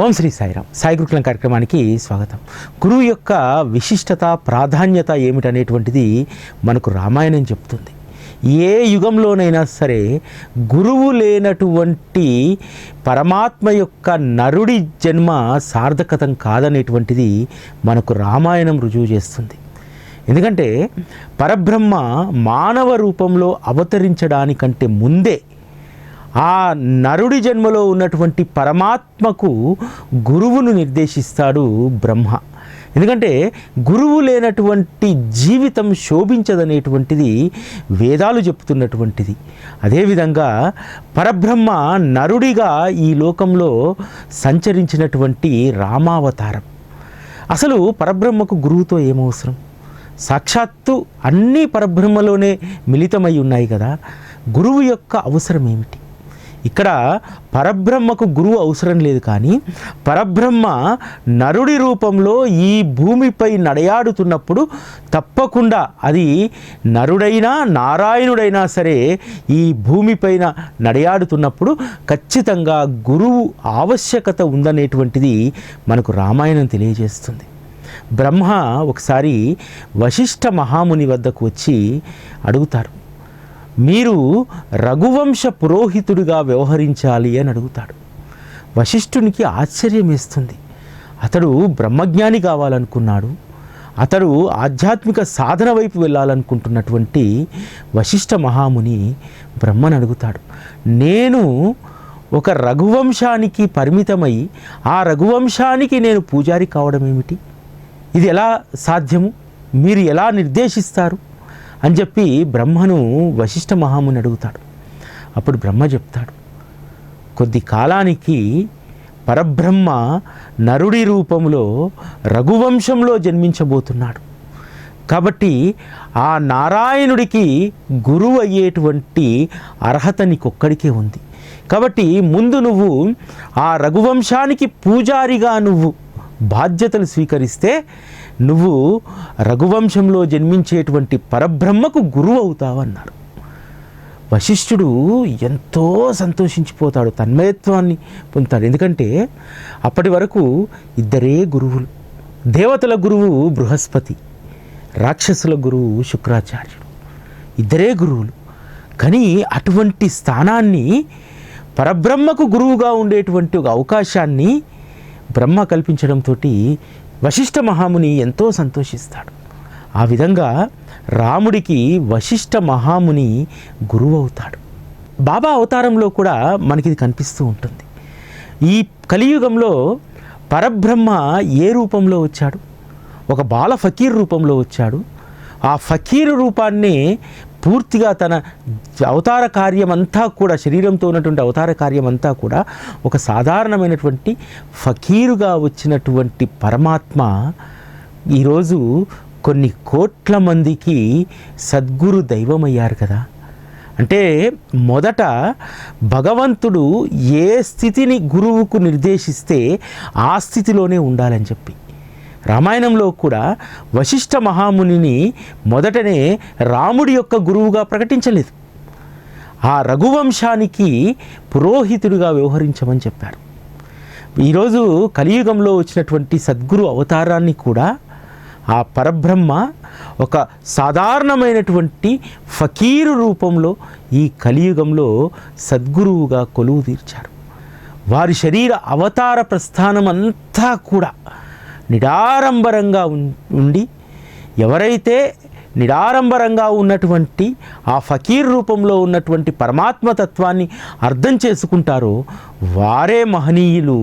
ఓం శ్రీ సాయిరామ్. సాయి గురుకులం కార్యక్రమానికి స్వాగతం. గురువు యొక్క విశిష్టత, ప్రాధాన్యత ఏమిటనేటువంటిది మనకు రామాయణం చెప్తుంది. ఏ యుగంలోనైనా సరే గురువు లేనటువంటి పరమాత్మ యొక్క నరుడి జన్మ సార్థకతం కాదనేటువంటిది మనకు రామాయణం రుజువు చేస్తుంది. ఎందుకంటే పరబ్రహ్మ మానవ రూపంలో అవతరించడానికంటే ముందే ఆ నరుడి జన్మలో ఉన్నటువంటి పరమాత్మకు గురువును నిర్దేశిస్తాడు బ్రహ్మ. ఎందుకంటే గురువు లేనటువంటి జీవితం శోభించదనేటువంటిది వేదాలు చెప్తున్నటువంటిది. అదేవిధంగా పరబ్రహ్మ నరుడిగా ఈ లోకంలో సంచరించినటువంటి రామావతారం. అసలు పరబ్రహ్మకు గురువుతో ఏమవసరం? సాక్షాత్తు అన్నీ పరబ్రహ్మలోనే మిళితమై ఉన్నాయి కదా. గురువు యొక్క అవసరం ఏమిటి? ఇక్కడ పరబ్రహ్మకు గురువు అవసరం లేదు, కానీ పరబ్రహ్మ నరుడి రూపంలో ఈ భూమిపై నడయాడుతున్నప్పుడు తప్పకుండా అది నరుడైనా నారాయణుడైనా సరే ఈ భూమిపైన నడయాడుతున్నప్పుడు ఖచ్చితంగా గురువు ఆవశ్యకత ఉందనేటువంటిది మనకు రామాయణం తెలియజేస్తుంది. బ్రహ్మ ఒకసారి వశిష్ఠ మహాముని వద్దకు వచ్చి అడుగుతారు, మీరు రఘువంశ పురోహితుడిగా వ్యవహరించాలి అని అడుగుతాడు. వశిష్ఠునికి ఆశ్చర్యం వేస్తుంది. అతడు బ్రహ్మజ్ఞాని కావాలనుకున్నాడు. అతడు ఆధ్యాత్మిక సాధన వైపు వెళ్ళాలనుకుంటున్నటువంటి వశిష్ఠ మహాముని బ్రహ్మను అడుగుతాడు, నేను ఒక రఘువంశానికి పరిమితమై ఆ రఘువంశానికి నేను పూజారి కావడం ఏమిటి? ఇది ఎలా సాధ్యము? మీరు ఎలా నిర్దేశిస్తారు అని చెప్పి బ్రహ్మను వశిష్ఠ మహాముని అడుగుతాడు. అప్పుడు బ్రహ్మ చెప్తాడు, కొద్ది కాలానికి పరబ్రహ్మ నరుడి రూపంలో రఘువంశంలో జన్మించబోతున్నాడు. కాబట్టి ఆ నారాయణుడికి గురువు అయ్యేటువంటి అర్హత నీకొక్కడికే ఉంది. కాబట్టి ముందు నువ్వు ఆ రఘువంశానికి పూజారిగా నువ్వు బాధ్యతలు స్వీకరిస్తే నువ్వు రఘువంశంలో జన్మించేటువంటి పరబ్రహ్మకు గురువు అవుతావన్నారు. వశిష్ఠుడు ఎంతో సంతోషించిపోతాడు, తన్మయత్వాన్ని పొందుతాడు. ఎందుకంటే అప్పటి వరకు ఇద్దరే గురువులు. దేవతల గురువు బృహస్పతి, రాక్షసుల గురువు శుక్రాచార్యుడు, ఇద్దరే గురువులు. కానీ అటువంటి స్థానాన్ని పరబ్రహ్మకు గురువుగా ఉండేటువంటి ఒక అవకాశాన్ని బ్రహ్మ కల్పించడంతో వశిష్ఠ మహాముని ఎంతో సంతోషిస్తాడు. ఆ విధంగా రాముడికి వశిష్ఠ మహాముని గురువు అవుతాడు. బాబా అవతారంలో కూడా మనకి ఇది కనిపిస్తూ ఉంటుంది. ఈ కలియుగంలో పరబ్రహ్మ ఏ రూపంలో వచ్చాడు? ఒక బాల ఫకీర్ రూపంలో వచ్చాడు. ఆ ఫకీరు రూపాన్నే పూర్తిగా తన అవతార కార్యమంతా కూడా, శరీరంతో ఉన్నటువంటి అవతార కార్యమంతా కూడా ఒక సాధారణమైనటువంటి ఫకీరుగా వచ్చినటువంటి పరమాత్మ ఈరోజు కొన్ని కోట్ల మందికి సద్గురు దైవమయ్యారు కదా. అంటే మొదట భగవంతుడు ఏ స్థితిని గురువుకు నిర్దేశిస్తే ఆ స్థితిలోనే ఉండాలని చెప్పి రామాయణంలో కూడా వశిష్ఠ మహామునిని మొదటనే రాముడి యొక్క గురువుగా ప్రకటించలేదు. ఆ రఘువంశానికి పురోహితుడిగా వ్యవహరించమని చెప్పారు. ఈరోజు కలియుగంలో వచ్చినటువంటి సద్గురు అవతారాన్ని కూడా ఆ పరబ్రహ్మ ఒక సాధారణమైనటువంటి ఫకీరు రూపంలో ఈ కలియుగంలో సద్గురువుగా కొలువు తీర్చారు. వారి శరీర అవతార ప్రస్థానం అంతా కూడా నిడారంబరంగా ఉండి, ఎవరైతే నిడారంబరంగా ఉన్నటువంటి ఆ ఫకీర్ రూపంలో ఉన్నటువంటి పరమాత్మతత్వాన్ని అర్థం చేసుకుంటారో వారే మహనీయులు,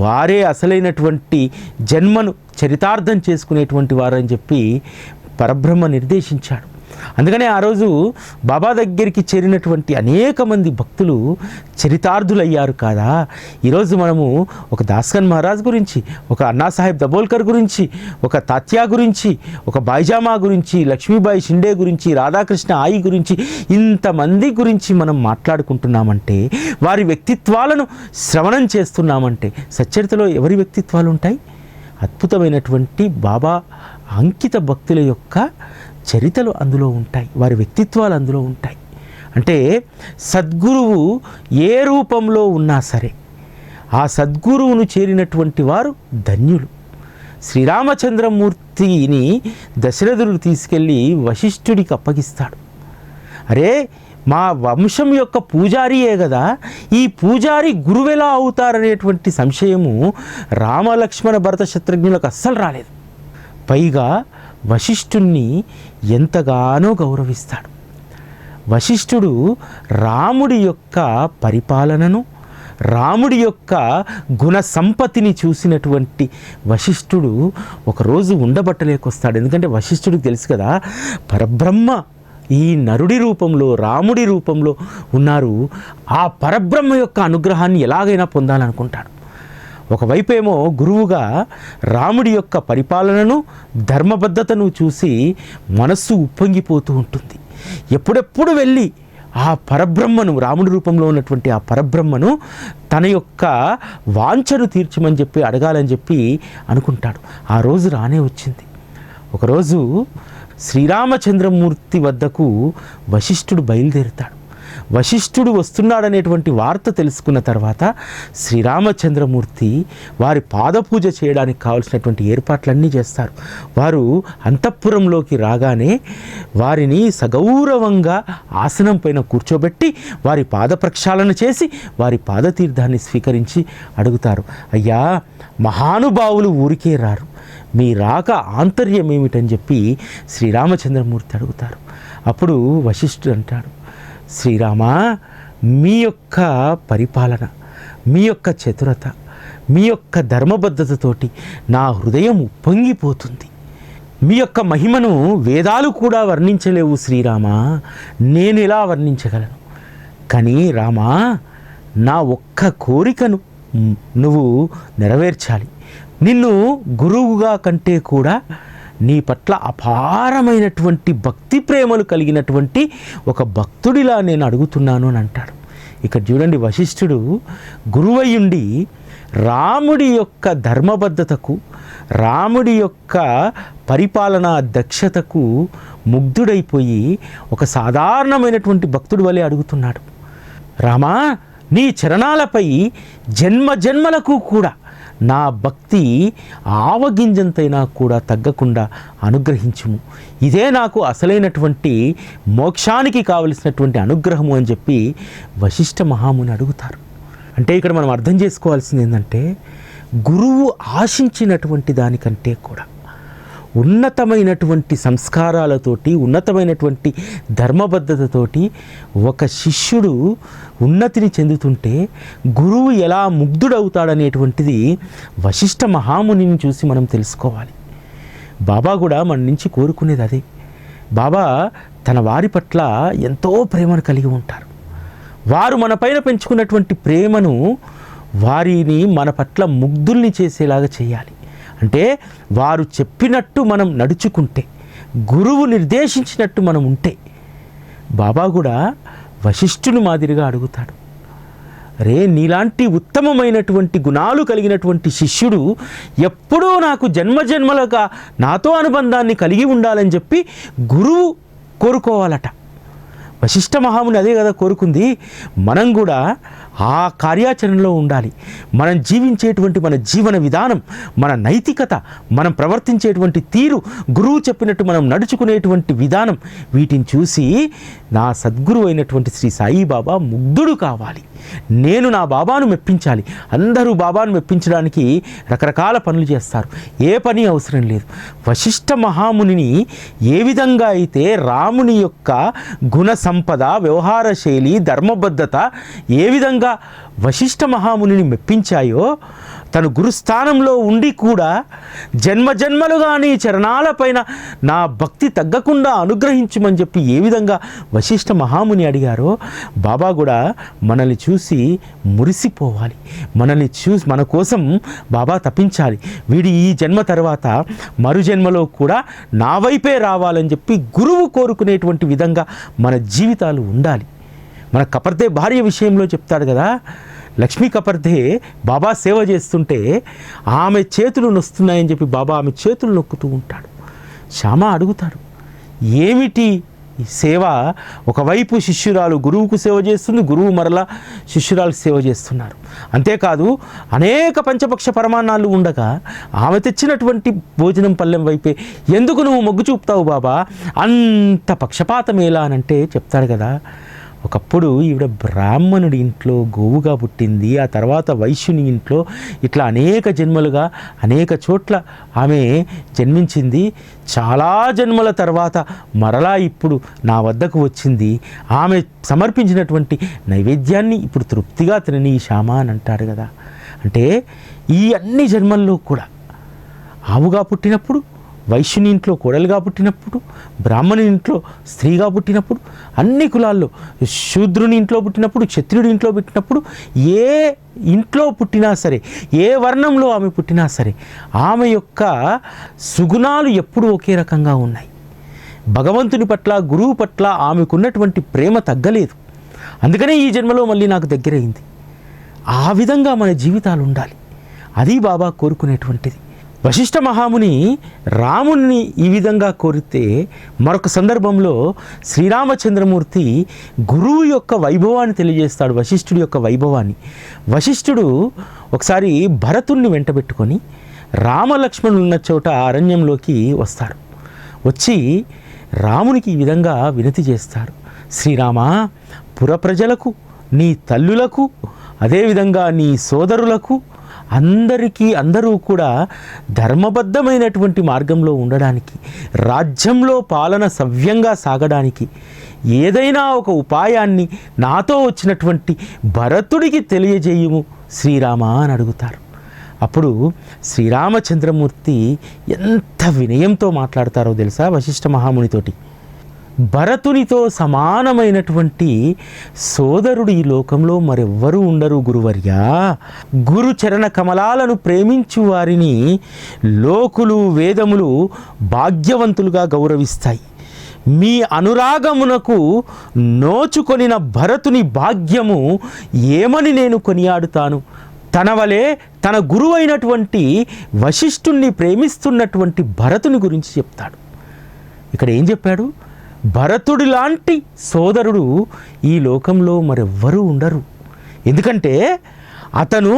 వారే అసలైనటువంటి జన్మను చరితార్థం చేసుకునేటువంటి వారని చెప్పి పరబ్రహ్మ నిర్దేశించాడు. అందుకనే ఆ రోజు బాబా దగ్గరికి చేరినటువంటి అనేక మంది భక్తులు చరితార్థులయ్యారు కాదా. ఈరోజు మనము ఒక దాస్కన్ మహారాజ్ గురించి, ఒక అన్నాసాహెబ్ దబోల్కర్ గురించి, ఒక తాత్యా గురించి, ఒక బాయిజామా గురించి, లక్ష్మీబాయి షిండే గురించి, రాధాకృష్ణ ఆయి గురించి, ఇంతమంది గురించి మనం మాట్లాడుకుంటున్నామంటే, వారి వ్యక్తిత్వాలను శ్రవణం చేస్తున్నామంటే సచ్చరితలో ఎవరి వ్యక్తిత్వాలు ఉంటాయి? అద్భుతమైనటువంటి బాబా అంకిత భక్తుల యొక్క చరితలు అందులో ఉంటాయి, వారి వ్యక్తిత్వాలు అందులో ఉంటాయి. అంటే సద్గురువు ఏ రూపంలో ఉన్నా సరే ఆ సద్గురువును చేరినటువంటి వారు ధన్యులు. శ్రీరామచంద్రమూర్తిని దశరథుడు తీసుకెళ్ళి వశిష్ఠుడికి అప్పగిస్తాడు. అరే, మా వంశం యొక్క పూజారియే కదా, ఈ పూజారి గురువెలా అవుతారనేటువంటి సంశయము రామలక్ష్మణ భరత శత్రుఘ్నులకు అస్సలు రాలేదు. పైగా వశిష్ఠుణ్ణి ఎంతగానో గౌరవిస్తాడు. వశిష్ఠుడు రాముడి యొక్క పరిపాలనను, రాముడి యొక్క గుణ సంపత్తిని చూసినటువంటి వశిష్ఠుడు ఒకరోజు ఉండబట్టలేకొస్తాడు. ఎందుకంటే వశిష్ఠుడికి తెలుసు కదా, పరబ్రహ్మ ఈ నరుడి రూపంలో, రాముడి రూపంలో ఉన్నారు. ఆ పరబ్రహ్మ యొక్క అనుగ్రహాన్ని ఎలాగైనా పొందాలనుకుంటాడు. ఒకవైపేమో గురువుగా రాముడి యొక్క పరిపాలనను, ధర్మబద్ధతను చూసి మనస్సు ఉప్పొంగిపోతూ ఉంటుంది. ఎప్పుడెప్పుడు వెళ్ళి ఆ పరబ్రహ్మను, రాముడి రూపంలో ఉన్నటువంటి ఆ పరబ్రహ్మను తన యొక్క వాంఛను తీర్చమని చెప్పి అడగాలని చెప్పి అనుకుంటాడు. ఆ రోజు రానే వచ్చింది. ఒకరోజు శ్రీరామచంద్రమూర్తి వద్దకు వశిష్ఠుడు బయలుదేరుతాడు. వశిష్ఠుడు వస్తున్నాడనేటువంటి వార్త తెలుసుకున్న తర్వాత శ్రీరామచంద్రమూర్తి వారి పాదపూజ చేయడానికి కావలసినటువంటి ఏర్పాట్లన్నీ చేస్తారు. వారు అంతఃపురంలోకి రాగానే వారిని సగౌరవంగా ఆసనం పైన కూర్చోబెట్టి వారి పాద ప్రక్షాళన చేసి వారి పాదతీర్థాన్ని స్వీకరించి అడుగుతారు, అయ్యా, మహానుభావులు ఊరికే రారు, మీ రాక ఆంతర్యం ఏమిటని చెప్పి శ్రీరామచంద్రమూర్తి అడుగుతారు. అప్పుడు వశిష్ఠుడు అంటాడు, శ్రీరామ, మీ యొక్క పరిపాలన, మీ యొక్క చతురత, మీ యొక్క ధర్మబద్ధతతోటి నా హృదయం ఉప్పొంగిపోతుంది. మీ యొక్క మహిమను వేదాలు కూడా వర్ణించలేవు శ్రీరామ, నేను ఎలా వర్ణించగలను? కానీ రామా, నా ఒక్క కోరికను నువ్వు నెరవేర్చాలి. నిన్ను గురువుగా కంటే కూడా నీ పట్ల అపారమైనటువంటి భక్తి ప్రేమలు కలిగినటువంటి ఒక భక్తుడిలా నేను అడుగుతున్నాను అని అంటాడు. ఇక్కడ చూడండి, వశిష్ఠుడు గురువయ్యుండి రాముడి యొక్క ధర్మబద్ధతకు, రాముడి యొక్క పరిపాలనా దక్షతకు ముగ్ధుడైపోయి ఒక సాధారణమైనటువంటి భక్తుడి వలె అడుగుతున్నాడు. రామా, నీ చరణాలపై జన్మ జన్మలకు కూడా నా భక్తి ఆవగింజంతైనా కూడా తగ్గకుండా అనుగ్రహించుము. ఇదే నాకు అసలైనటువంటి మోక్షానికి కావలసినటువంటి అనుగ్రహము అని చెప్పి వశిష్ఠ మహాముని అడుగుతారు. అంటే ఇక్కడ మనం అర్థం చేసుకోవాల్సింది ఏంటంటే, గురువు ఆశించినటువంటి దానికంటే కూడా ఉన్నతమైనటువంటి సంస్కారాలతోటి, ఉన్నతమైనటువంటి ధర్మబద్ధతతోటి ఒక శిష్యుడు ఉన్నతిని చెందుతుంటే గురువు ఎలా ముగ్ధుడవుతాడనేటువంటిది వశిష్ఠ మహామునిని చూసి మనం తెలుసుకోవాలి. బాబా కూడా మన నుంచి కోరుకునేది అదే. బాబా తన వారి పట్ల ఎంతో ప్రేమను కలిగి ఉంటారు. వారు మన పైన పెంచుకున్నటువంటి ప్రేమను వారిని మన పట్ల ముగ్ధుల్ని చేసేలాగా చేయాలి. అంటే వారు చెప్పినట్టు మనం నడుచుకుంటే, గురువు నిర్దేశించినట్టు మనం ఉంటే, బాబా కూడా వశిష్ఠుని మాదిరిగా అడుగుతాడు, రే, నీలాంటి ఉత్తమమైనటువంటి గుణాలు కలిగినటువంటి శిష్యుడు ఎప్పుడూ నాకు జన్మజన్మలుగా నాతో అనుబంధాన్ని కలిగి ఉండాలని చెప్పి గురువు కోరుకోవాలట. వశిష్ఠ మహాముని అదే కదా కోరుకుంది. మనం కూడా ఆ కార్యాచరణలో ఉండాలి. మనం జీవించేటువంటి మన జీవన విధానం, మన నైతికత, మనం ప్రవర్తించేటువంటి తీరు, గురువు చెప్పినట్టు మనం నడుచుకునేటువంటి విధానం, వీటిని చూసి నా సద్గురు అయినటువంటి శ్రీ సాయిబాబా ముగ్ధుడు కావాలి. నేను నా బాబాను మెప్పించాలి. అందరూ బాబాను మెప్పించడానికి రకరకాల పనులు చేస్తారు. ఏ పని అవసరం లేదు. వశిష్ఠ మహామునిని ఏ విధంగా అయితే రాముని యొక్క గుణ సంపద, వ్యవహార శైలి, ధర్మబద్ధత ఏ విధంగా వశిష్ఠ మహామునిని మెప్పించాయో, తను గురుస్థానంలో ఉండి కూడా జన్మజన్మలుగా నీ చరణాలపైన నా భక్తి తగ్గకుండా అనుగ్రహించమని చెప్పి ఏ విధంగా వశిష్ఠ మహాముని అడిగారో, బాబా కూడా మనల్ని చూసి మురిసిపోవాలి. మనల్ని చూసి మన కోసం బాబా తపించాలి. వీడి ఈ జన్మ తర్వాత మరు జన్మలో కూడా నా వైపే రావాలని చెప్పి గురువు కోరుకునేటువంటి విధంగా మన జీవితాలు ఉండాలి. మన కపర్దే భార్య విషయంలో చెప్తాడు కదా, లక్ష్మీ కపర్దే బాబా సేవ చేస్తుంటే ఆమె చేతులు నొస్తున్నాయని చెప్పి బాబా ఆమె చేతులు నొక్కుతూ ఉంటాడు. శ్యామ అడుగుతాడు, ఏమిటి ఈ సేవ ఒకవైపు శిష్యురాలు గురువుకు సేవ చేస్తుంది, గురువు మరలా శిష్యురాలకు సేవ చేస్తున్నారు. అంతేకాదు అనేక పంచపక్ష పరమాన్నాలు ఉండగా ఆమె తెచ్చినటువంటి భోజనం పళ్ళెం వైపే ఎందుకు నువ్వు మొగ్గు చూపుతావు బాబా, అంత పక్షపాతం ఎలా అనంటే చెప్తాడు కదా, ఒకప్పుడు ఈవిడ బ్రాహ్మణుడి ఇంట్లో గోవుగా పుట్టింది, ఆ తర్వాత వైశ్యుని ఇంట్లో ఇట్లా అనేక జన్మలుగా అనేక చోట్ల ఆమె జన్మించింది. చాలా జన్మల తర్వాత మరలా ఇప్పుడు నా వద్దకు వచ్చింది. ఆమె సమర్పించినటువంటి నైవేద్యాన్ని ఇప్పుడు తృప్తిగా తినని శ్యామ అని అంటాడు కదా. అంటే ఈ అన్ని జన్మల్లో కూడా ఆవుగా పుట్టినప్పుడు, వైశ్యుని ఇంట్లో కోడలుగా పుట్టినప్పుడు, బ్రాహ్మణుని ఇంట్లో స్త్రీగా పుట్టినప్పుడు, అన్ని కులాల్లో శూద్రుని ఇంట్లో పుట్టినప్పుడు, క్షత్రియుడి ఇంట్లో పుట్టినప్పుడు, ఏ ఇంట్లో పుట్టినా సరే, ఏ వర్ణంలో ఆమె పుట్టినా సరే, ఆమె యొక్క సుగుణాలు ఎప్పుడూ ఒకే రకంగా ఉన్నాయి. భగవంతుని పట్ల, గురువు పట్ల ఆమెకున్నటువంటి ప్రేమ తగ్గలేదు. అందుకనే ఈ జన్మలో మళ్ళీ నాకు దగ్గరైంది. ఆ విధంగా మన జీవితాలు ఉండాలి. అది బాబా కోరుకునేటువంటిది. వశిష్ఠ మహాముని రాముణ్ణి ఈ విధంగా కోరితే మరొక సందర్భంలో శ్రీరామచంద్రమూర్తి గురువు యొక్క వైభవాన్ని తెలియజేస్తాడు, వశిష్ఠుడి యొక్క వైభవాన్ని. వశిష్ఠుడు ఒకసారి భరతుణ్ణి వెంటబెట్టుకొని రామలక్ష్మణులు ఉన్న చోట అరణ్యంలోకి వస్తారు. వచ్చి రామునికి ఈ విధంగా వినతి చేస్తారు, శ్రీరామ, పుర ప్రజలకు, నీ తల్లులకు, అదేవిధంగా నీ సోదరులకు, అందరూ కూడా ధర్మబద్ధమైనటువంటి మార్గంలో ఉండడానికి, రాజ్యంలో పాలన సవ్యంగా సాగడానికి ఏదైనా ఒక ఉపాయాన్ని నాతో వచ్చినటువంటి భరతుడికి తెలియజేయుము శ్రీరామ అని అడుగుతారు. అప్పుడు శ్రీరామచంద్రమూర్తి ఎంత వినయంతో మాట్లాడతారో తెలుసా వశిష్ఠ మహామునితోటి. భరతునితో సమానమైనటువంటి సోదరుడు ఈ లోకంలో మరెవ్వరూ ఉండరు గురువర్యా. గురు చరణ కమలాలను ప్రేమించు వారిని లోకులు, వేదములు భాగ్యవంతులుగా గౌరవిస్తాయి. మీ అనురాగమునకు నోచుకొనిన భరతుని భాగ్యము ఏమని నేను కొనియాడుతాను. తన వలె తన గురువైనటువంటి వశిష్ఠుణ్ణి ప్రేమిస్తున్నటువంటి భరతుని గురించి చెప్తాడు. ఇక్కడ ఏం చెప్పాడు? భరతుడి లాంటి సోదరుడు ఈ లోకంలో మరెవ్వరూ ఉండరు. ఎందుకంటే అతను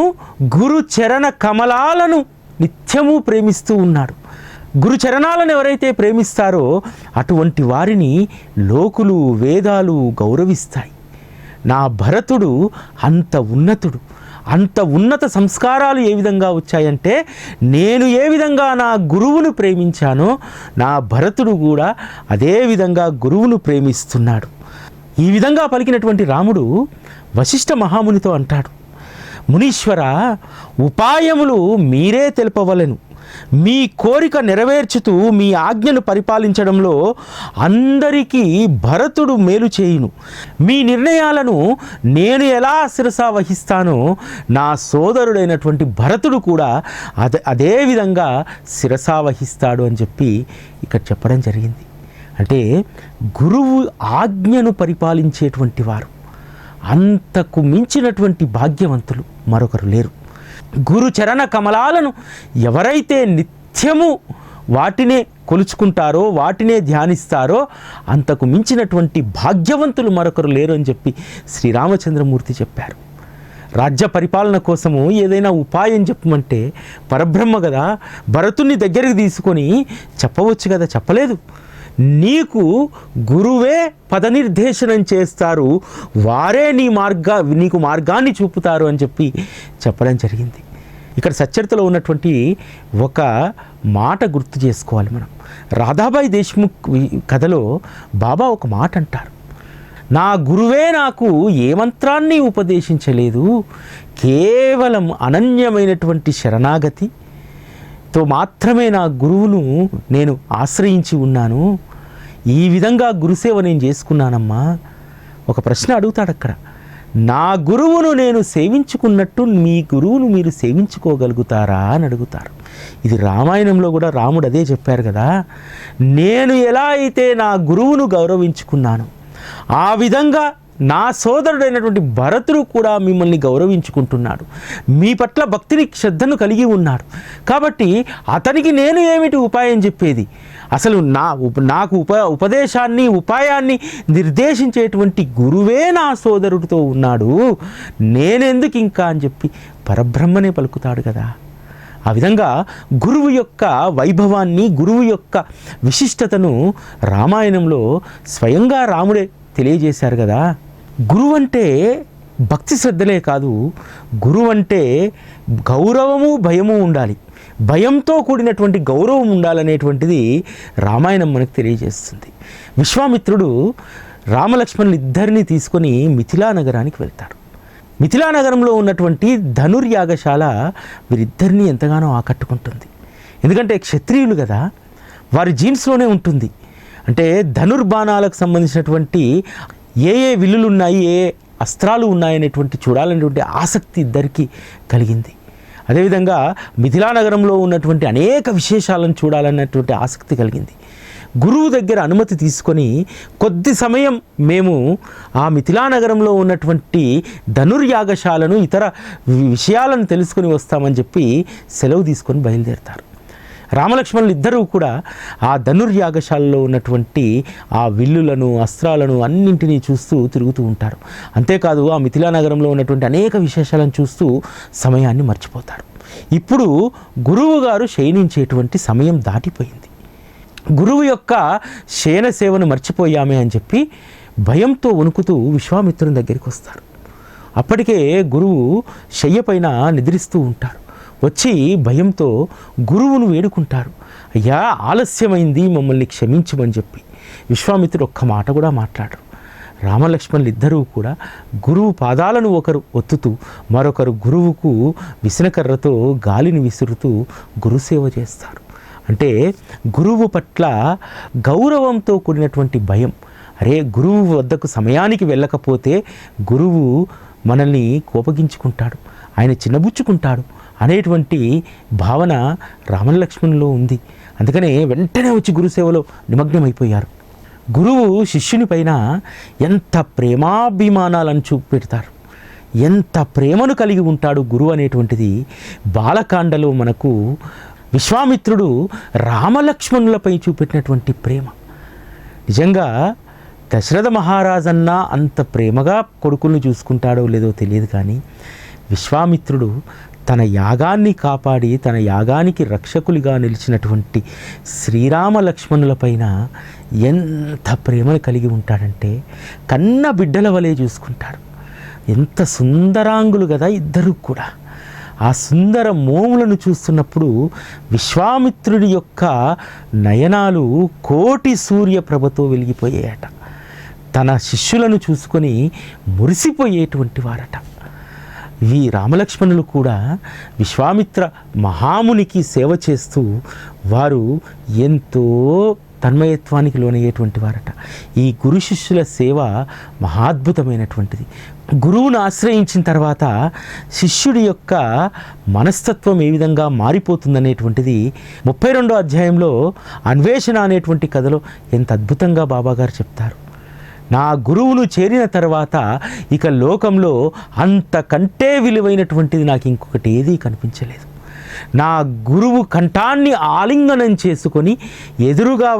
గురు చరణ కమలాలను నిత్యము ప్రేమిస్తూ ఉన్నాడు. గురు చరణాలను ఎవరైతే ప్రేమిస్తారో అటువంటి వారిని లోకులు, వేదాలు గౌరవిస్తాయి. నా భరతుడు అంత ఉన్నతుడు. అంత ఉన్నత సంస్కారాలు ఏ విధంగా వచ్చాయంటే, నేను ఏ విధంగా నా గురువును ప్రేమించానో నా భరతుడు కూడా అదే విధంగా గురువును ప్రేమిస్తున్నాడు. ఈ విధంగా పలికినటువంటి రాముడు వశిష్ఠ మహామునితో అంటాడు, మునీశ్వర, ఉపాయములు మీరే తెలుపవలెను. మీ కోరిక నెరవేర్చుతూ మీ ఆజ్ఞను పరిపాలించడంలో అందరికీ భరతుడు మేలు చేయును. మీ నిర్ణయాలను నేను ఎలా శిరసా వహిస్తానో నా సోదరుడైనటువంటి భరతుడు కూడా అదే విధంగా శిరసా వహిస్తాడు అని చెప్పి ఇక్కడ చెప్పడం జరిగింది. అంటే గురువు ఆజ్ఞను పరిపాలించేటువంటి వారు అంతకు మించినటువంటి భాగ్యవంతులు మరొకరు లేరు. గురు చరణ కమలాలను ఎవరైతే నిత్యము వాటినే కొలుచుకుంటారో, వాటినే ధ్యానిస్తారో అంతకు మించినటువంటి భాగ్యవంతులు మరొకరు లేరు అని చెప్పి శ్రీరామచంద్రమూర్తి చెప్పారు. రాజ్య పరిపాలన కోసము ఏదైనా ఉపాయం చెప్పమంటే పరబ్రహ్మ కదా, భరతుణ్ణి దగ్గరికి తీసుకొని చెప్పవచ్చు కదా, చెప్పలేదు. నీకు గురువే పదనిర్దేశనం చేస్తారు, వారే నీకు మార్గాన్ని చూపుతారు అని చెప్పి చెప్పడం జరిగింది. ఇక్కడ సచ్చరితలో ఉన్నటువంటి ఒక మాట గుర్తు చేసుకోవాలి మనం. రాధాబాయి దేశ్ముఖ్ కథలో బాబా ఒక మాట అంటారు, నా గురువే నాకు ఏ మంత్రాన్ని ఉపదేశించలేదు, కేవలం అనన్యమైనటువంటి శరణాగతితో మాత్రమే నా గురువును నేను ఆశ్రయించి ఉన్నాను. ఈ విధంగా గురుసేవ నేను చేసుకున్నానమ్మా. ఒక ప్రశ్న అడుగుతాడు అక్కడ, నా గురువును నేను సేవించుకున్నట్టు మీ గురువును మీరు సేవించుకోగలుగుతారా అని అడుగుతారు. ఇది రామాయణంలో కూడా రాముడు అదే చెప్పారు కదా, నేను ఎలా అయితే నా గురువును గౌరవించుకున్నాను ఆ విధంగా నా సోదరుడైనటువంటి భరతుడు కూడా మిమ్మల్ని గౌరవించుకుంటున్నాడు, మీ పట్ల భక్తిని శ్రద్ధను కలిగి ఉన్నాడు. కాబట్టి అతనికి నేను ఏమిటి ఉపాయం చెప్పేది? అసలు నాకు ఉపదేశాన్ని ఉపాయాన్ని నిర్దేశించేటువంటి గురువే నా సోదరుడితో ఉన్నాడు, నేనెందుకు ఇంకా అని చెప్పి పరబ్రహ్మనే పలుకుతాడు కదా. ఆ విధంగా గురువు యొక్క వైభవాన్ని, గురువు యొక్క విశిష్టతను రామాయణంలో స్వయంగా రాముడే తెలియజేశారు కదా. గురువు అంటే భక్తి శ్రద్ధలే కాదు, గురువు అంటే గౌరవము భయము ఉండాలి, భయంతో కూడినటువంటి గౌరవం ఉండాలనేటువంటిది రామాయణం మనకు తెలియజేస్తుంది. విశ్వామిత్రుడు రామలక్ష్మణులు ఇద్దరిని తీసుకొని మిథిలా నగరానికి వెళ్తాడు. మిథిలా నగరంలో ఉన్నటువంటి ధనుర్యాగశాల వీరిద్దరిని ఎంతగానో ఆకట్టుకుంటుంది. ఎందుకంటే క్షత్రియులు కదా, వారి జీన్స్లోనే ఉంటుంది. అంటే ధనుర్బాణాలకు సంబంధించినటువంటి ఏ విల్లులు ఉన్నాయి, ఏ అస్త్రాలు ఉన్నాయనేటువంటి చూడాలనేటువంటి ఆసక్తి ఇద్దరికి కలిగింది. అదేవిధంగా మిథిలా నగరంలో ఉన్నటువంటి అనేక విశేషాలను చూడాలన్నటువంటి ఆసక్తి కలిగింది. గురువు దగ్గర అనుమతి తీసుకొని కొద్ది సమయం మేము ఆ మిథిలా నగరంలో ఉన్నటువంటి ధనుర్యాగశాలను, ఇతర విషయాలను తెలుసుకొని వస్తామని చెప్పి సెలవు తీసుకొని బయలుదేరుతారు. రామలక్ష్మణులు ఇద్దరూ కూడా ఆ ధనుర్యాగశాలలో ఉన్నటువంటి ఆ విల్లులను, అస్త్రాలను అన్నింటినీ చూస్తూ తిరుగుతూ ఉంటారు. అంతేకాదు ఆ మిథిలా నగరంలో ఉన్నటువంటి అనేక విశేషాలను చూస్తూ సమయాన్ని మర్చిపోతారు. ఇప్పుడు గురువు గారు శయనించేటువంటి సమయం దాటిపోయింది. గురువు యొక్క శయన సేవను మర్చిపోయామే అని చెప్పి భయంతో వణుకుతూ విశ్వామిత్రుని దగ్గరికి వస్తారు. అప్పటికే గురువు శయ్య పైన నిద్రిస్తూ ఉంటారు. వచ్చి భయంతో గురువును వేడుకుంటారు, అయ్యా ఆలస్యమైంది, మమ్మల్ని క్షమించమని చెప్పి. విశ్వామిత్రుడు ఒక్క మాట కూడా మాట్లాడరు. రామలక్ష్మణులు ఇద్దరూ కూడా గురువు పాదాలను ఒకరు ఒత్తుతూ మరొకరు గురువుకు విసనకర్రతో గాలిని విసురుతూ గురుసేవ చేస్తారు. అంటే గురువు పట్ల గౌరవంతో కూడినటువంటి భయం. అరే, గురువు వద్దకు సమయానికి వెళ్ళకపోతే గురువు మనల్ని కోపగించుకుంటాడు, ఆయన చిన్నబుచ్చుకుంటాడు అనేటువంటి భావన రామలక్ష్మణులో ఉంది. అందుకనే వెంటనే వచ్చి గురుసేవలో నిమగ్నమైపోయారు. గురువు శిష్యుని పైన ఎంత ప్రేమాభిమానాలను చూపెడతారు, ఎంత ప్రేమను కలిగి ఉంటాడు గురువు అనేటువంటిది బాలకాండలో మనకు విశ్వామిత్రుడు రామలక్ష్మణులపై చూపెట్టినటువంటి ప్రేమ. నిజంగా దశరథ మహారాజన్నా అంత ప్రేమగా కొడుకులను చూసుకుంటాడో లేదో తెలియదు, కానీ విశ్వామిత్రుడు తన యాగాన్ని కాపాడి తన యాగానికి రక్షకులుగా నిలిచినటువంటి శ్రీరామ లక్ష్మణులపైన ఎంత ప్రేమను కలిగి ఉంటాడంటే కన్న బిడ్డల వలె చూసుకుంటాడు. ఎంత సుందరాంగులు కదా ఇద్దరు కూడా. ఆ సుందర మోములను చూస్తున్నప్పుడు విశ్వామిత్రుడి యొక్క నయనాలు కోటి సూర్యప్రభతో వెలిగిపోయాయట. తన శిష్యులను చూసుకొని మురిసిపోయేటువంటి వారట. ఈ రామలక్ష్మణులు కూడా విశ్వామిత్ర మహామునికి సేవ చేస్తూ వారు ఎంతో తన్మయత్వానికి లోనయ్యేటువంటి వారట. ఈ గురు శిష్యుల సేవ మహాద్భుతమైనటువంటిది. గురువును ఆశ్రయించిన తర్వాత శిష్యుడి యొక్క మనస్తత్వం ఏ విధంగా మారిపోతుందనేటువంటిది 32వ అధ్యాయంలో అన్వేషణ అనేటువంటి కథలో ఎంత అద్భుతంగా బాబాగారు చెప్తారు. నా గురువును చేరిన తర్వాత ఇక లోకంలో అంతకంటే విలువైనటువంటిది నాకు ఇంకొకటి ఏదీ కనిపించలేదు. నా గురువు కంఠాన్ని ఆలింగనం చేసుకొని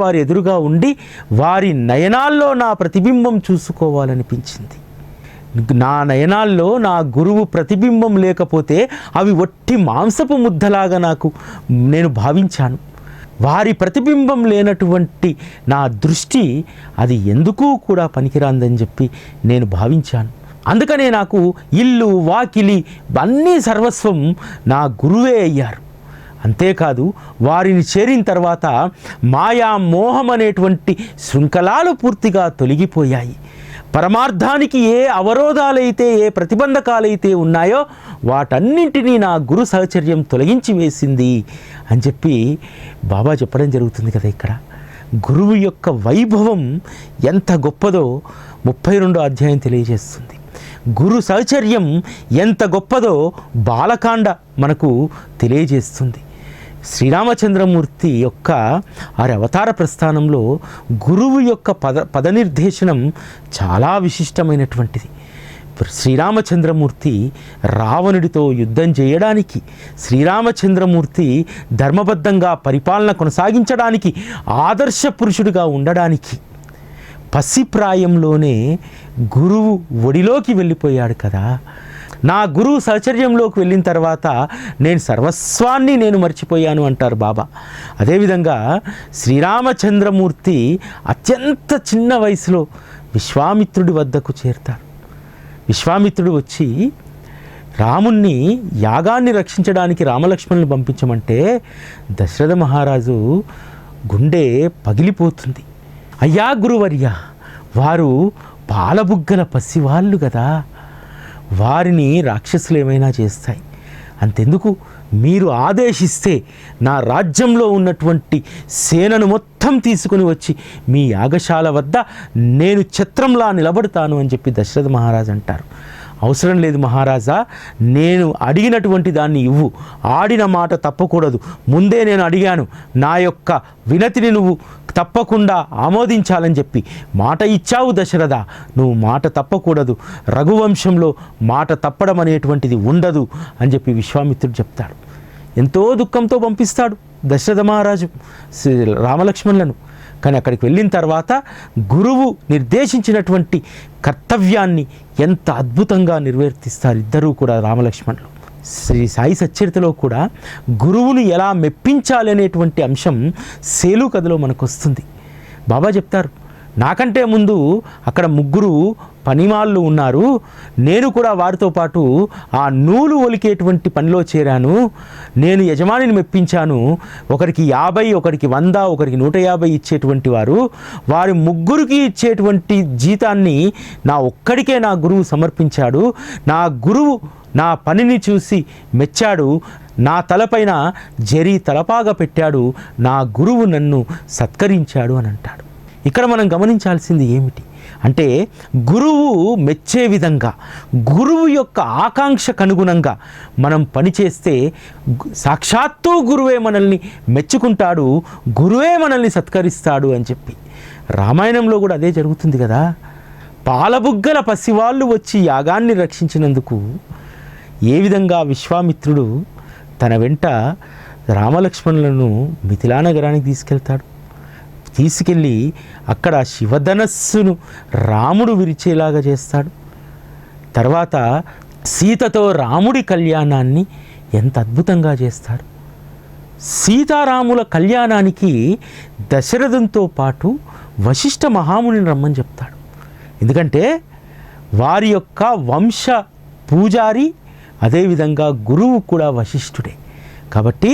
వారి ఎదురుగా ఉండి వారి నయనాల్లో నా ప్రతిబింబం చూసుకోవాలనిపించింది. నా నయనాల్లో నా గురువు ప్రతిబింబం లేకపోతే అవి ఒట్టి మాంసపు ముద్దలాగా నేను భావించాను. వారి ప్రతిబింబం లేనటువంటి నా దృష్టి అది ఎందుకు కూడా పనికిరాందని చెప్పి నేను భావించాను. అందుకనే నాకు ఇల్లు వాకిలి అన్నీ సర్వస్వం నా గురువే అయ్యారు. అంతేకాదు వారిని చేరిన తర్వాత మాయా మోహం అనేటువంటి శృంఖలాలు పూర్తిగా తొలగిపోయాయి. పరమార్థానికి ఏ అవరోధాలైతే ఏ ప్రతిబంధకాలైతే ఉన్నాయో వాటన్నింటినీ నా గురు సహచర్యం తొలగించి వేసింది అని చెప్పి బాబా చెప్పడం జరుగుతుంది కదా. ఇక్కడ గురువు యొక్క వైభవం ఎంత గొప్పదో 32వ అధ్యాయం తెలియజేస్తుంది. గురు సహచర్యం ఎంత గొప్పదో బాలకాండ మనకు తెలియజేస్తుంది. శ్రీరామచంద్రమూర్తి యొక్క అవతార ప్రస్థానంలో గురువు యొక్క పదనిర్దేశనం చాలా విశిష్టమైనటువంటిది. శ్రీరామచంద్రమూర్తి రావణుడితో యుద్ధం చేయడానికి, శ్రీరామచంద్రమూర్తి ధర్మబద్ధంగా పరిపాలన కొనసాగించడానికి, ఆదర్శ పురుషుడిగా ఉండడానికి పసిప్రాయంలోనే గురువు ఒడిలోకి వెళ్ళిపోయాడు కదా. నా గురువు సహచర్యంలోకి వెళ్ళిన తర్వాత నేను సర్వస్వాన్ని నేను మర్చిపోయాను అంటారు బాబా. అదేవిధంగా శ్రీరామచంద్రమూర్తి అత్యంత చిన్న వయసులో విశ్వామిత్రుడి వద్దకు చేరుతారు. విశ్వామిత్రుడు వచ్చి రాముణ్ణి యాగాన్ని రక్షించడానికి రామలక్ష్మణుని పంపించమంటే దశరథ మహారాజు గుండె పగిలిపోతుంది. అయ్యా గురువర్య, వారు పాలబుగ్గల పసివాళ్ళు కదా, వారిని రాక్షసులు ఏమైనా చేస్తాయి, అంతెందుకు మీరు ఆదేశిస్తే నా రాజ్యంలో ఉన్నటువంటి సేనను మొత్తం తీసుకుని వచ్చి మీ యాగశాల వద్ద నేను ఛత్రంలా నిలబడతాను అని చెప్పి దశరథ మహారాజు అంటారు. అవసరం లేదు మహారాజా, నేను అడిగినటువంటి దాన్ని ఇవ్వు, ఆడిన మాట తప్పకూడదు. ముందే నేను అడిగాను, నా యొక్క వినతిని నువ్వు తప్పకుండా ఆమోదించాలని చెప్పి మాట ఇచ్చావు దశరథ, నువ్వు మాట తప్పకూడదు, రఘువంశంలో మాట తప్పడం అనేటువంటిది ఉండదు అని చెప్పి విశ్వామిత్రుడు చెప్తాడు. ఎంతో దుఃఖంతో పంపిస్తాడు దశరథ మహారాజు రామలక్ష్మణులను. కానీ అక్కడికి వెళ్ళిన తర్వాత గురువు నిర్దేశించినటువంటి కర్తవ్యాన్ని ఎంత అద్భుతంగా నిర్వర్తిస్తారు ఇద్దరూ కూడా రామలక్ష్మణులు. శ్రీ సాయి సచ్చరితలో కూడా గురువును ఎలా మెప్పించాలి అనేటువంటి అంశం సేలు కథలో మనకు వస్తుంది. బాబా చెప్తారు, నాకంటే ముందు అక్కడ 3 పనిమాళ్ళు ఉన్నారు, నేను కూడా వారితో పాటు ఆ నూలు ఒలికేటువంటి పనిలో చేరాను. నేను యజమానిని మెప్పించాను. ఒకరికి 50, ఒకరికి 100, ఒకరికి 150 ఇచ్చేటువంటి వారు, వారి 3కి ఇచ్చేటువంటి జీతాన్ని నా ఒక్కడికే నా గురువు సమర్పించాడు. నా గురువు నా పనిని చూసి మెచ్చాడు, నా తలపైన జరి తలపాగా పెట్టాడు, నా గురువు నన్ను సత్కరించాడు అని అంటాడు. ఇక్కడ మనం గమనించాల్సింది ఏమిటి అంటే, గురువు మెచ్చే విధంగా, గురువు యొక్క ఆకాంక్షకు అనుగుణంగా మనం పనిచేస్తే సాక్షాత్తు గురువే మనల్ని మెచ్చుకుంటాడు, గురువే మనల్ని సత్కరిస్తాడు అని చెప్పి రామాయణంలో కూడా అదే జరుగుతుంది కదా. పాలబుగ్గల పసివాళ్ళు వచ్చి యాగాన్ని రక్షించినందుకు ఏ విధంగా విశ్వామిత్రుడు తన వెంట రామలక్ష్మణులను మిథిలా నగరానికి తీసుకెళ్ళి అక్కడ శివధనస్సును రాముడు విరిచేలాగా చేస్తాడు. తర్వాత సీతతో రాముడి కళ్యాణాన్ని ఎంత అద్భుతంగా చేస్తారు. సీతారాముల కళ్యాణానికి దశరథంతో పాటు వశిష్ఠ మహామునిని రమ్మని చెప్తాడు. ఎందుకంటే వారి యొక్క వంశ పూజారి, అదేవిధంగా గురువు కూడా వశిష్ఠుడే. కాబట్టి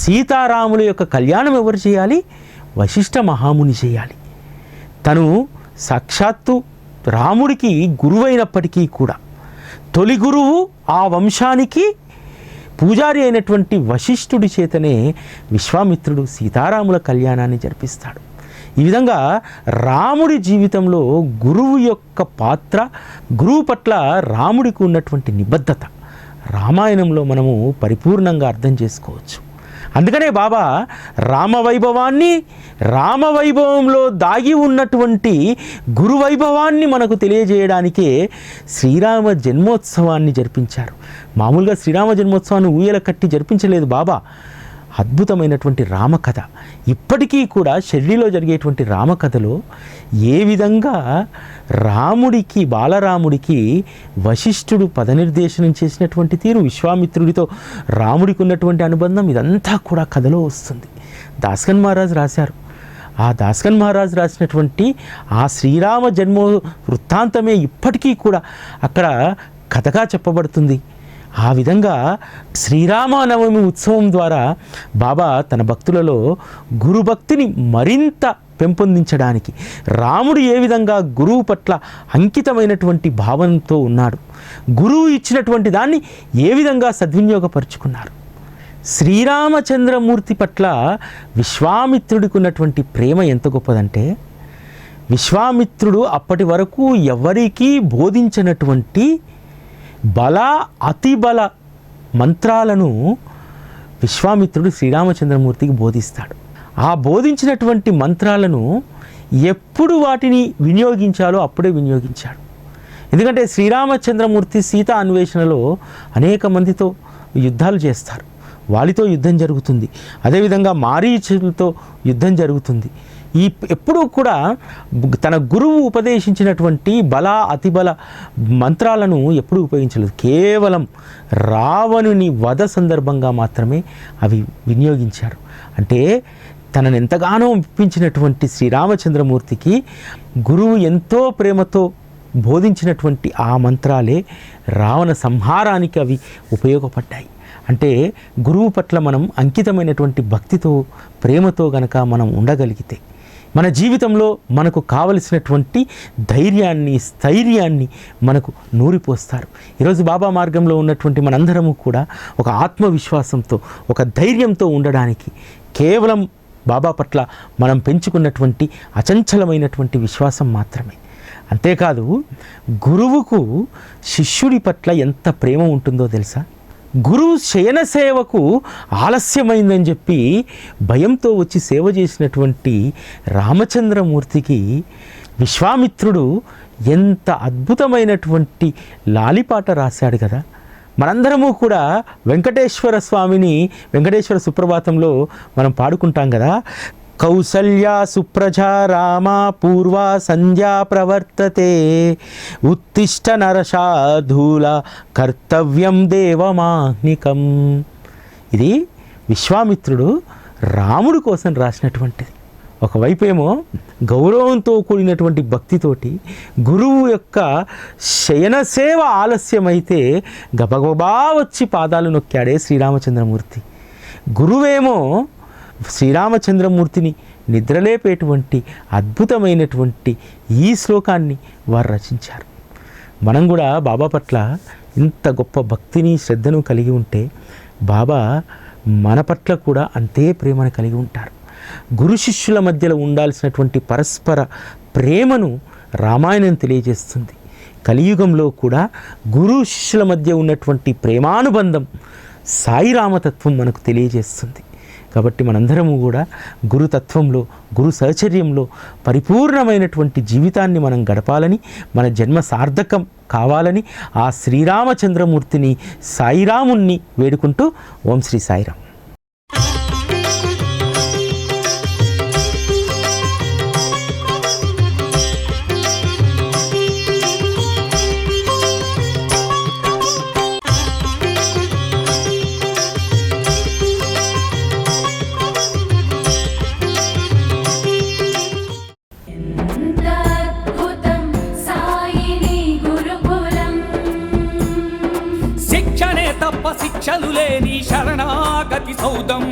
సీతారాముల యొక్క కళ్యాణం ఎవరు చేయాలి? వశిష్ఠ మహాముని చేయాలి. తను సాక్షాత్తు రాముడికి గురువైనప్పటికీ కూడా తొలి గురువు ఆ వంశానికి పూజారి అయినటువంటి వశిష్ఠుడి చేతనే విశ్వామిత్రుడు సీతారాముల కళ్యాణాన్ని జరిపిస్తాడు. ఈ విధంగా రాముడి జీవితంలో గురువు యొక్క పాత్ర, గురువు పట్ల రాముడికి ఉన్నటువంటి నిబద్ధత రామాయణంలో మనము పరిపూర్ణంగా అర్థం చేసుకోవచ్చు. అందుకనే బాబా రామవైభవాన్ని, రామవైభవంలో దాగి ఉన్నటువంటి గురువైభవాన్ని మనకు తెలియజేయడానికే శ్రీరామ జన్మోత్సవాన్ని జరిపించారు. మామూలుగా శ్రీరామ జన్మోత్సవాన్ని ఊయల కట్టి జరిపించలేదు బాబా. అద్భుతమైనటువంటి రామకథ, ఇప్పటికీ కూడా షిర్డీలో జరిగేటువంటి రామకథలో ఏ విధంగా రాముడికి, బాలరాముడికి వశిష్ఠుడు పదనిర్దేశనం చేసినటువంటి తీరు, విశ్వామిత్రుడితో రాముడికి ఉన్నటువంటి అనుబంధం, ఇదంతా కూడా కథలో వస్తుంది. దాస్కన్ మహారాజ్ రాశారు. ఆ దాస్కన్ మహారాజ్ రాసినటువంటి ఆ శ్రీరామ జన్మ వృత్తాంతమే ఇప్పటికీ కూడా అక్కడ కథగా చెప్పబడుతుంది. ఆ విధంగా శ్రీరామనవమి ఉత్సవం ద్వారా బాబా తన భక్తులలో గురుభక్తిని మరింత పెంపొందించడానికి, రాముడు ఏ విధంగా గురువు పట్ల అంకితమైనటువంటి భావనతో ఉన్నాడు, గురువు ఇచ్చినటువంటి దాన్ని ఏ విధంగా సద్వినియోగపరుచుకున్నారు. శ్రీరామచంద్రమూర్తి పట్ల విశ్వామిత్రుడికి ఉన్నటువంటి ప్రేమ ఎంత గొప్పదంటే, విశ్వామిత్రుడు అప్పటి వరకు ఎవరికీ బోధించినటువంటి బల, అతిబల మంత్రాలను విశ్వామిత్రుడు శ్రీరామచంద్రమూర్తికి బోధిస్తాడు. ఆ బోధించినటువంటి మంత్రాలను ఎప్పుడు వాటిని వినియోగించాలో అప్పుడే వినియోగించాడు. ఎందుకంటే శ్రీరామచంద్రమూర్తి సీత అన్వేషణలో అనేక మందితో యుద్ధాలు చేస్తారు. వాళ్ళతో యుద్ధం జరుగుతుంది. అదేవిధంగా మారీచులతో యుద్ధం జరుగుతుంది. ఎప్పుడూ కూడా తన గురువు ఉపదేశించినటువంటి బల అతిబల మంత్రాలను ఎప్పుడూ ఉపయోగించలేదు. కేవలం రావణుని వధ సందర్భంగా మాత్రమే అవి వినియోగించారు. అంటే తనను ఎంతగానో ఒప్పించినటువంటి శ్రీరామచంద్రమూర్తికి గురువు ఎంతో ప్రేమతో బోధించినటువంటి ఆ మంత్రాలే రావణ సంహారానికి అవి ఉపయోగపడ్డాయి. అంటే గురువు పట్ల మనం అంకితమైనటువంటి భక్తితో ప్రేమతో గనక మనం ఉండగలిగితే మన జీవితంలో మనకు కావలసినటువంటి ధైర్యాన్ని స్థైర్యాన్ని మనకు నూరిపోస్తారు. ఈరోజు బాబా మార్గంలో ఉన్నటువంటి మనందరము కూడా ఒక ఆత్మవిశ్వాసంతో ఒక ధైర్యంతో ఉండడానికి కేవలం బాబా పట్ల మనం పెంచుకున్నటువంటి అచంచలమైనటువంటి విశ్వాసం మాత్రమే. అంతేకాదు గురువుకు శిష్యుడి పట్ల ఎంత ప్రేమ ఉంటుందో తెలుసా? గురువు శయన సేవకు ఆలస్యమైందని చెప్పి భయంతో వచ్చి సేవ చేసినటువంటి రామచంద్రమూర్తికి విశ్వామిత్రుడు ఎంత అద్భుతమైనటువంటి లాలిపాట రాశాడు కదా. మనందరము కూడా వెంకటేశ్వర స్వామిని వెంకటేశ్వర సుప్రభాతంలో మనం పాడుకుంటాం కదా. కౌసల్యా సుప్రజా రామా పూర్వా సంధ్యా ప్రవర్తతే ఉత్తిష్ట నరశాధూల కర్తవ్యం దేవమాహ్నికం. ఇది విశ్వామిత్రుడు రాముడు కోసం రాసినటువంటిది. ఒకవైపు ఏమో గౌరవంతో కూడినటువంటి భక్తితోటి గురువు యొక్క శయన సేవ ఆలస్యమైతే గబగబా వచ్చి పాదాలు నొక్కాడే శ్రీరామచంద్రమూర్తి. గురువేమో శ్రీరామచంద్రమూర్తిని నిద్రలేపేటువంటి అద్భుతమైనటువంటి ఈ శ్లోకాన్ని వారు రచించారు. మనం కూడా బాబా పట్ల ఇంత గొప్ప భక్తిని శ్రద్ధను కలిగి ఉంటే బాబా మన పట్ల కూడా అంతే ప్రేమను కలిగి ఉంటారు. గురు శిష్యుల మధ్యలో ఉండాల్సినటువంటి పరస్పర ప్రేమను రామాయణం తెలియజేస్తుంది. కలియుగంలో కూడా గురు శిష్యుల మధ్య ఉన్నటువంటి ప్రేమానుబంధం సాయిరామతత్వం మనకు తెలియజేస్తుంది. కాబట్టి మనందరము కూడా గురుతత్వంలో గురు సహచర్యంలో పరిపూర్ణమైనటువంటి జీవితాన్ని మనం గడపాలని, మన జన్మ సార్థకం కావాలని ఆ శ్రీరామచంద్రమూర్తిని సాయిరాముణ్ణి వేడుకుంటూ ఓం శ్రీ సాయిరామ్. శిక్షలు లేని శరణాగతి సౌదం